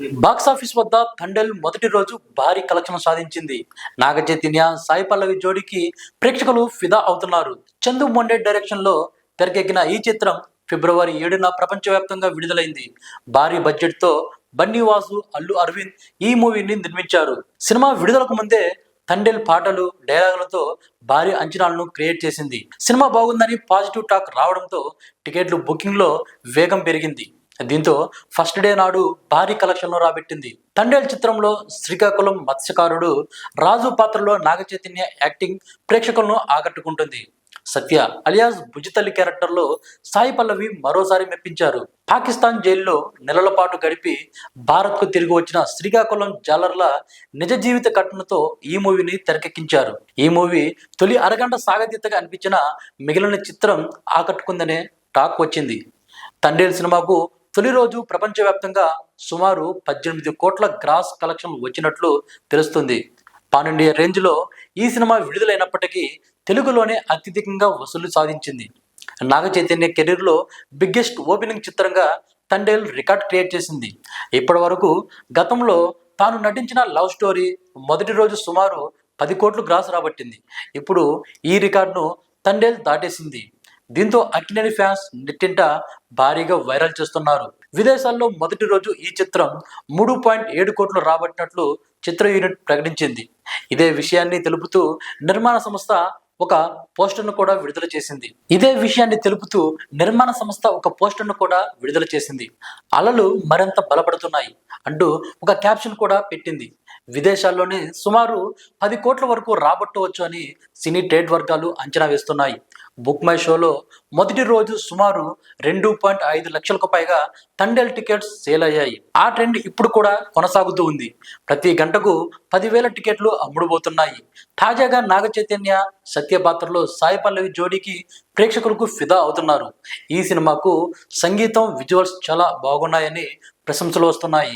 Box office వద్ద తండేల్ మొదటి రోజు భారీ కలెక్షన్ సాధించింది. నాగ చైతన్య, సాయి పల్లవి జోడీకి ప్రేక్షకులు ఫిదా అవుతున్నారు. చందు మొండే డైరెక్షన్ లో తెరకెక్కిన ఈ చిత్రం ఫిబ్రవరి 7న ప్రపంచవ్యాప్తంగా విడుదలైంది. భారీ బడ్జెట్ తో బన్నీ వాసు, అల్లు అరవింద్ ఈ మూవీని నిర్మించారు. సినిమా విడుదలకు ముందే తండేల్ పాటలు, డైలాగులతో భారీ అంచనాలను క్రియేట్ చేసింది. సినిమా బాగుందని పాజిటివ్ టాక్ రావడంతో టికెట్లు బుకింగ్ లో వేగం పెరిగింది. దీంతో ఫస్ట్ డే నాడు భారీ కలెక్షన్లు రాబెట్టింది. తండేల్ చిత్రంలో శ్రీకాకుళం మత్స్యకారుడు రాజు పాత్రలో నాగ చైతన్య యాక్టింగ్ ప్రేక్షకులను ఆకట్టుకుంటుంది. సత్య అలియాస్ భుజితల్లి క్యారెక్టర్లో సాయి పల్లవి మరోసారి మెప్పించారు. పాకిస్తాన్ జైల్లో నెలల పాటు గడిపి భారత్కు తిరిగి వచ్చిన శ్రీకాకుళం జాలర్ల నిజ జీవిత ఘటనతో ఈ మూవీని తెరకెక్కించారు. ఈ మూవీ తొలి అరగంట సాగతీతగా అనిపించిన మిగిలిన చిత్రం ఆకట్టుకుందనే టాక్ వచ్చింది. తండేల్ సినిమాకు తొలి రోజు ప్రపంచవ్యాప్తంగా సుమారు 18 కోట్ల గ్రాస్ కలెక్షన్ వచ్చినట్లు తెలుస్తుంది. పాన్ ఇండియా రేంజ్లో ఈ సినిమా విడుదలైనప్పటికీ తెలుగులోనే అత్యధికంగా వసూలు సాధించింది. నాగ చైతన్య కెరీర్లో బిగ్గెస్ట్ ఓపెనింగ్ చిత్రంగా తండేల్ రికార్డ్ క్రియేట్ చేసింది. ఇప్పటి వరకు గతంలో తాను నటించిన లవ్ స్టోరీ మొదటి రోజు సుమారు 10 కోట్లు గ్రాస్ రాబట్టింది. ఇప్పుడు ఈ రికార్డును తండేల్ దాటేసింది. దీంతో అక్కినేని ఫ్యాన్స్ నెట్టింట భారీగా వైరల్ చేస్తున్నారు. విదేశాల్లో మొదటి రోజు ఈ చిత్రం 3.7 కోట్లు రాబట్టినట్లు చిత్ర యూనిట్ ప్రకటించింది. ఇదే విషయాన్ని తెలుపుతూ నిర్మాణ సంస్థ ఒక పోస్టర్ను కూడా విడుదల చేసింది. అలలు మరింత బలపడుతున్నాయి అంటూ ఒక క్యాప్షన్ కూడా పెట్టింది. విదేశాల్లోనే సుమారు 10 కోట్ల వరకు రాబట్టవచ్చు అని సినీ ట్రేడ్ వర్గాలు అంచనా వేస్తున్నాయి. బుక్ మై షోలో మొదటి రోజు సుమారు 2.5 లక్షలకు పైగా తండేల్ టికెట్స్ సేల్ అయ్యాయి. ఆ ట్రెండ్ ఇప్పుడు కూడా కొనసాగుతూ ఉంది. ప్రతి గంటకు 10,000 టికెట్లు అమ్ముడుపోతున్నాయి. తాజాగా నాగ చైతన్య, సత్య పాత్రలో సాయి పల్లవి జోడీకి ప్రేక్షకులకు ఫిదా అవుతున్నారు. ఈ సినిమాకు సంగీతం, విజువల్స్ చాలా బాగున్నాయని ప్రశంసలు వస్తున్నాయి.